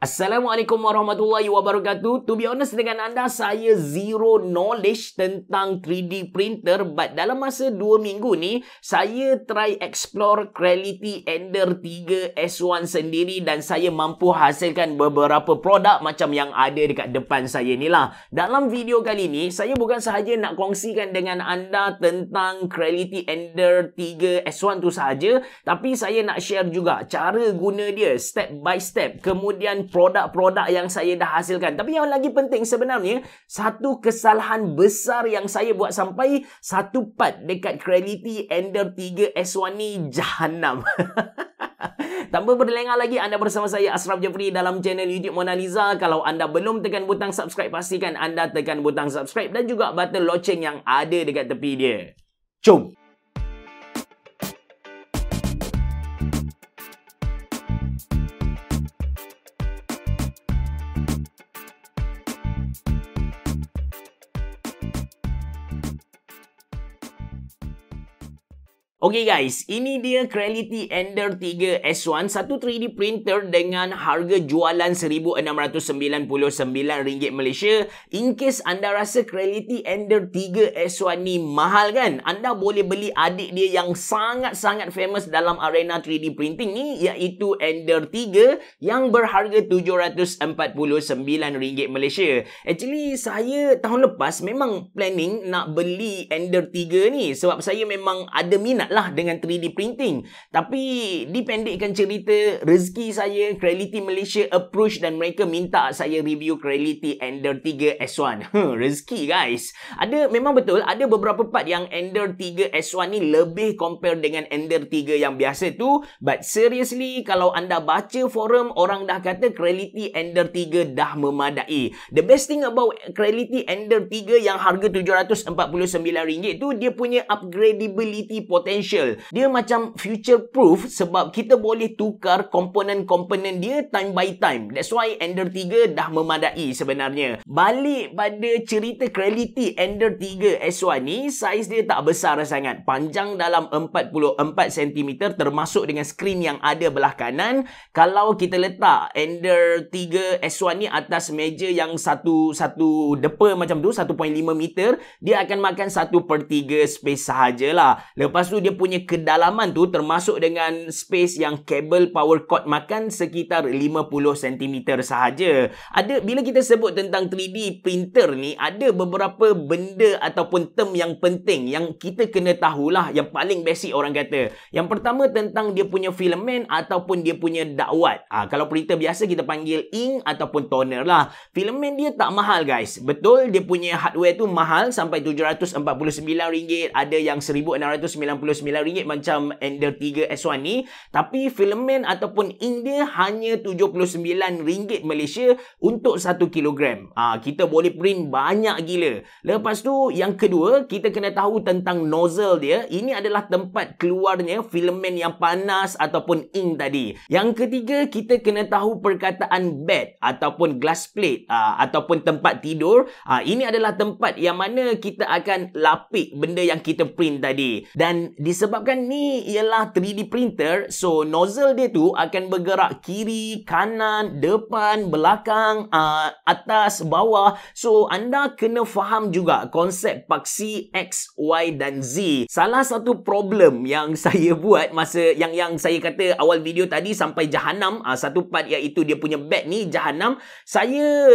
Assalamualaikum warahmatullahi wabarakatuh. To be honest dengan anda, saya zero knowledge tentang 3D printer, but dalam masa 2 minggu ni, saya try explore Creality Ender 3 S1 sendiri dan saya mampu hasilkan beberapa produk macam yang ada dekat depan saya ni lah. Dalam video kali ni, saya bukan sahaja nak kongsikan dengan anda tentang Creality Ender 3 S1 tu sahaja, tapi saya nak share juga cara guna dia step by step, kemudian produk-produk yang saya dah hasilkan. Tapi yang lagi penting sebenarnya, satu kesalahan besar yang saya buat sampai satu part dekat Creality Ender 3 S1 ni jahanam. Tanpa berlengah lagi, anda bersama saya Ashraf Jeffrey dalam channel YouTube Mona Lisa. Kalau anda belum tekan butang subscribe, pastikan anda tekan butang subscribe dan juga button loceng yang ada dekat tepi dia. Jom! Okay guys, ini dia Creality Ender 3 S1, satu 3D printer dengan harga jualan RM1,699 Malaysia. In case anda rasa Creality Ender 3 S1 ni mahal kan, anda boleh beli adik dia yang sangat-sangat famous dalam arena 3D printing ni, iaitu Ender 3 yang berharga RM749 Malaysia. Actually, saya tahun lepas memang planning nak beli Ender 3 ni sebab saya memang ada minat lah dengan 3D printing. Tapi dipendekkan cerita, rezeki saya, Creality Malaysia approach dan mereka minta saya review Creality Ender 3 S1. Rezeki guys. Memang betul ada beberapa part yang Ender 3 S1 ni lebih compare dengan Ender 3 yang biasa tu, but seriously kalau anda baca forum, orang dah kata Creality Ender 3 dah memadai. The best thing about Creality Ender 3 yang harga RM749 tu, dia punya upgradability potential. Dia macam future proof sebab kita boleh tukar komponen-komponen dia time by time. That's why Ender 3 dah memadai sebenarnya. Balik pada cerita Creality Ender 3 S1 ni, saiz dia tak besar sangat. Panjang dalam 44 cm termasuk dengan skrin yang ada belah kanan. Kalau kita letak Ender 3 S1 ni atas meja yang satu depa macam tu, 1.5 meter, dia akan makan 1/3 space sahajalah. Lepas tu dia punya kedalaman tu termasuk dengan space yang kabel power cord makan sekitar 50 cm sahaja. Bila kita sebut tentang 3D printer ni, ada beberapa benda ataupun term yang penting yang kita kena tahulah, yang paling basic orang kata. Yang pertama tentang dia punya filament ataupun dia punya dakwat. Kalau printer biasa kita panggil ink ataupun toner lah. Filament dia tak mahal guys. Betul, dia punya hardware tu mahal sampai RM749, ada yang RM1,699 macam Ender 3 S1 ni, tapi filament ataupun ink dia hanya RM79 Malaysia untuk 1 kilogram. Kita boleh print banyak gila. Lepas tu yang kedua, kita kena tahu tentang nozzle dia. Ini adalah tempat keluarnya filament yang panas ataupun ink tadi. Yang ketiga, kita kena tahu perkataan bed ataupun glass plate ataupun tempat tidur. Ini adalah tempat yang mana kita akan lapik benda yang kita print tadi. Dan disebabkan ni ialah 3D printer, so nozzle dia tu akan bergerak kiri, kanan, depan, belakang, atas, bawah. So anda kena faham juga konsep paksi X, Y dan Z. Salah satu problem yang saya buat masa yang saya kata awal video tadi sampai jahanam, satu part iaitu dia punya bed ni jahanam. Saya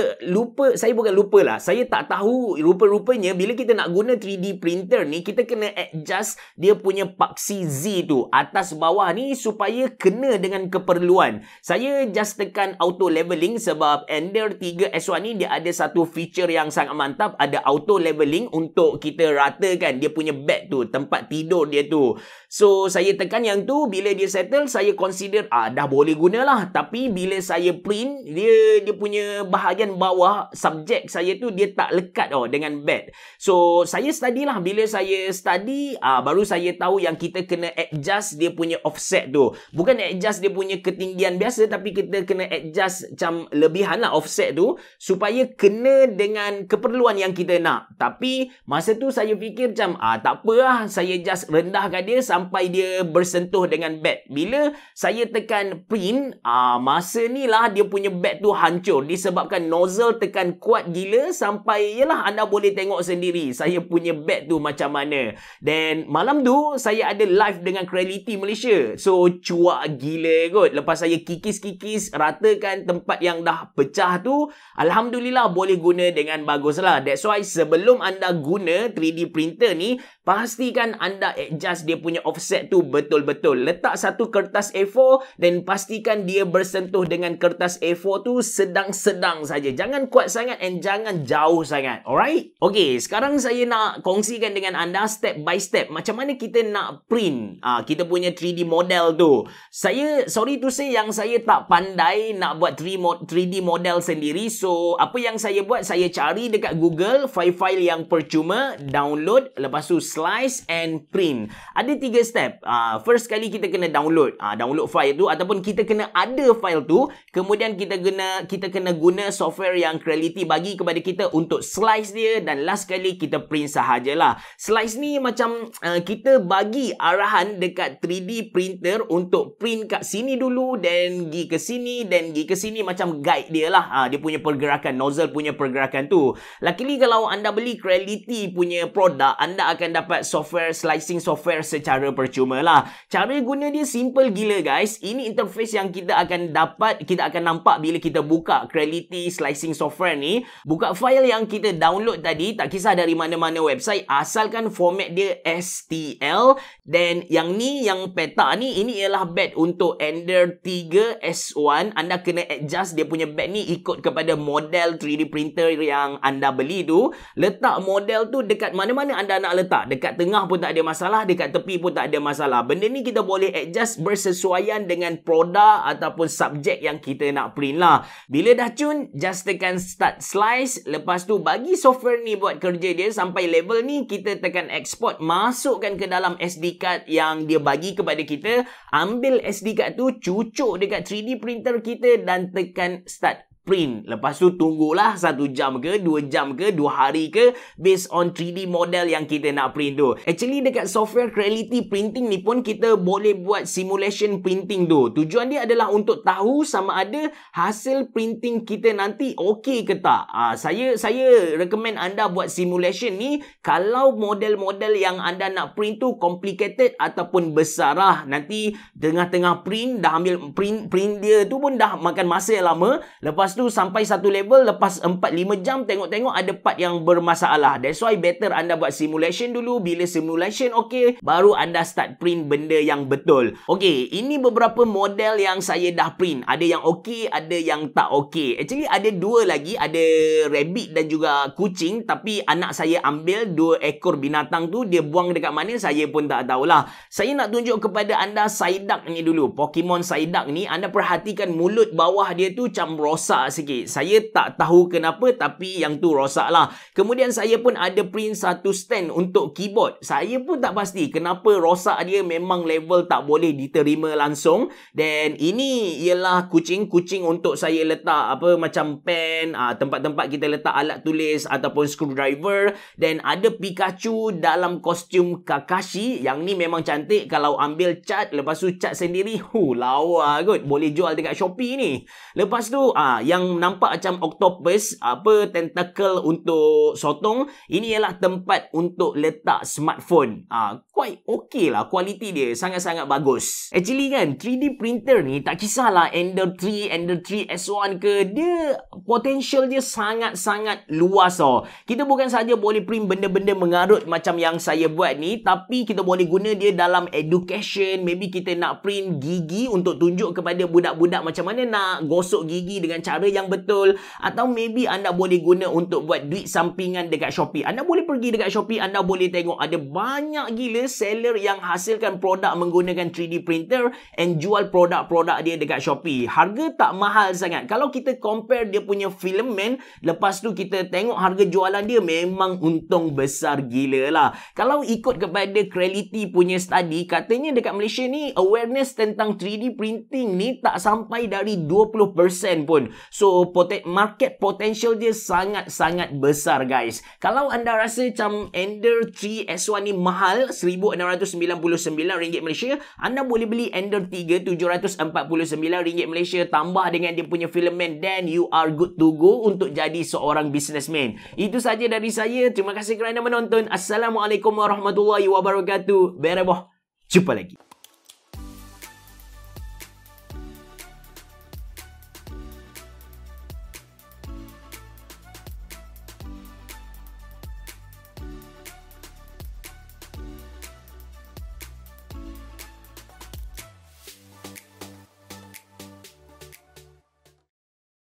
bukan lupa lah, saya tak tahu rupa-rupanya bila kita nak guna 3D printer ni, kita kena adjust dia punya paksi Z tu, atas bawah ni, supaya kena dengan keperluan. Saya just tekan auto leveling sebab Ender 3 S1 ni dia ada satu feature yang sangat mantap, ada auto leveling untuk kita ratakan dia punya bed tu, tempat tidur dia tu. So saya tekan yang tu, bila dia settle, saya consider dah boleh gunalah. Tapi bila saya print, dia punya bahagian bawah subjek saya tu dia tak lekat dengan bed. So saya study lah. Bila saya study, baru saya tahu tahu yang kita kena adjust dia punya offset tu. Bukan adjust dia punya ketinggian biasa, tapi kita kena adjust macam lebihan lah offset tu supaya kena dengan keperluan yang kita nak. Tapi masa tu saya fikir macam tak apa lah, saya just rendahkan dia sampai dia bersentuh dengan bed. Bila saya tekan print, masa ni lah dia punya bed tu hancur disebabkan nozzle tekan kuat gila sampai yalah anda boleh tengok sendiri saya punya bed tu macam mana. Dan malam tu saya ada live dengan Creality Malaysia. So cuak gila kot. Lepas saya kikis-kikis ratakan tempat yang dah pecah tu, alhamdulillah boleh guna dengan bagus lah. That's why sebelum anda guna 3D printer ni, pastikan anda adjust dia punya offset tu betul-betul. Letak satu kertas A4 dan pastikan dia bersentuh dengan kertas A4 tu sedang-sedang saja. Jangan kuat sangat and jangan jauh sangat. Alright? Okay, sekarang saya nak kongsikan dengan anda step by step macam mana kita nak print kita punya 3D model tu. Sorry to say yang saya tak pandai nak buat 3D model sendiri. So, apa yang saya buat, saya cari dekat Google file-file yang percuma, download, lepas tu slice and print. Ada 3 step. First kali kita kena download file tu ataupun kita kena ada file tu. Kemudian kita kena guna software yang Creality bagi kepada kita untuk slice dia, dan last kali kita print sahajalah. Slice ni macam kita bagi arahan dekat 3D printer untuk print kat sini dulu, then pergi ke sini, then pergi ke sini, macam guide dia lah. Dia punya pergerakan, nozzle punya pergerakan tu. Luckily kalau anda beli Creality punya produk, anda akan dapat software slicing software secara percuma lah. Cara guna dia simple gila guys. Ini interface yang kita akan nampak bila kita buka Creality slicing software ni. Buka file yang kita download tadi, tak kisah dari mana-mana website, asalkan format dia STL. Dan yang peta ni, ini ialah bed untuk Ender 3 S1. Anda kena adjust dia punya bed ni ikut kepada model 3D printer yang anda beli tu. Letak model tu dekat mana-mana anda nak letak. Dekat tengah pun tak ada masalah, dekat tepi pun tak ada masalah. Benda ni kita boleh adjust bersesuaian dengan produk ataupun subjek yang kita nak print lah. Bila dah cun, just tekan start slice. Lepas tu bagi software ni buat kerja dia sampai level ni, kita tekan export, masukkan ke dalam SD card yang dia bagi kepada kita. Ambil SD card tu, cucuk dekat 3D printer kita dan tekan start print. Lepas tu tunggulah 1 jam ke 2 jam ke 2 hari ke, based on 3D model yang kita nak print tu. Actually dekat software Creality printing ni pun kita boleh buat simulation printing tu. Tujuan dia adalah untuk tahu sama ada hasil printing kita nanti okey ke tak. Saya recommend anda buat simulation ni kalau model-model yang anda nak print tu complicated ataupun besar lah. Nanti tengah-tengah print dah ambil print dia tu pun dah makan masa yang lama. Lepas tu sampai satu level, lepas 4-5 jam tengok-tengok ada part yang bermasalah. That's why better anda buat simulation dulu. Bila simulation okey, baru anda start print benda yang betul. Okey, ini beberapa model yang saya dah print. Ada yang okey, ada yang tak okey. Actually ada 2 lagi, ada rabbit dan juga kucing, tapi anak saya ambil 2 ekor binatang tu, dia buang dekat mana saya pun tak tahulah. Saya nak tunjuk kepada anda Psyduck ni dulu. Pokemon Psyduck ni, anda perhatikan mulut bawah dia tu macam rosak sikit. Saya tak tahu kenapa, tapi yang tu rosak lah. Kemudian saya pun ada print satu stand untuk keyboard. Saya pun tak pasti kenapa rosak dia, memang level tak boleh diterima langsung. Dan ini ialah kucing untuk saya letak macam pen, tempat-tempat kita letak alat tulis ataupun screwdriver. Dan ada Pikachu dalam kostum Kakashi. Yang ni memang cantik. Kalau ambil cat, lepas tu cat sendiri, lawa kot. Boleh jual dekat Shopee ni. Lepas tu yang nampak macam octopus, tentacle untuk sotong, ini ialah tempat untuk letak smartphone. Quite okay lah, kualiti dia sangat-sangat bagus. Actually kan, 3D printer ni tak kisahlah Ender 3, Ender 3 S1 ke, dia potential dia sangat-sangat luas tau. Kita bukan saja boleh print benda-benda mengarut macam yang saya buat ni, tapi kita boleh guna dia dalam education. Maybe kita nak print gigi untuk tunjuk kepada budak-budak macam mana nak gosok gigi dengan cara cara yang betul, atau maybe anda boleh guna untuk buat duit sampingan dekat Shopee. Anda boleh pergi dekat Shopee, anda boleh tengok ada banyak gila seller yang hasilkan produk menggunakan 3D printer and jual produk-produk dia dekat Shopee. Harga tak mahal sangat. Kalau kita compare dia punya filament, lepas tu kita tengok harga jualan dia, memang untung besar gila lah. Kalau ikut kepada Creality punya study, katanya dekat Malaysia ni awareness tentang 3D printing ni tak sampai dari 20% pun. So market potential dia sangat-sangat besar guys. Kalau anda rasa macam Ender 3S1 ni mahal RM1,699 Malaysia, anda boleh beli Ender 3 RM749 Malaysia, tambah dengan dia punya filament, then you are good to go untuk jadi seorang businessman. Itu saja dari saya. Terima kasih kerana menonton. Assalamualaikum warahmatullahi wabarakatuh. Bereboh. Jumpa lagi.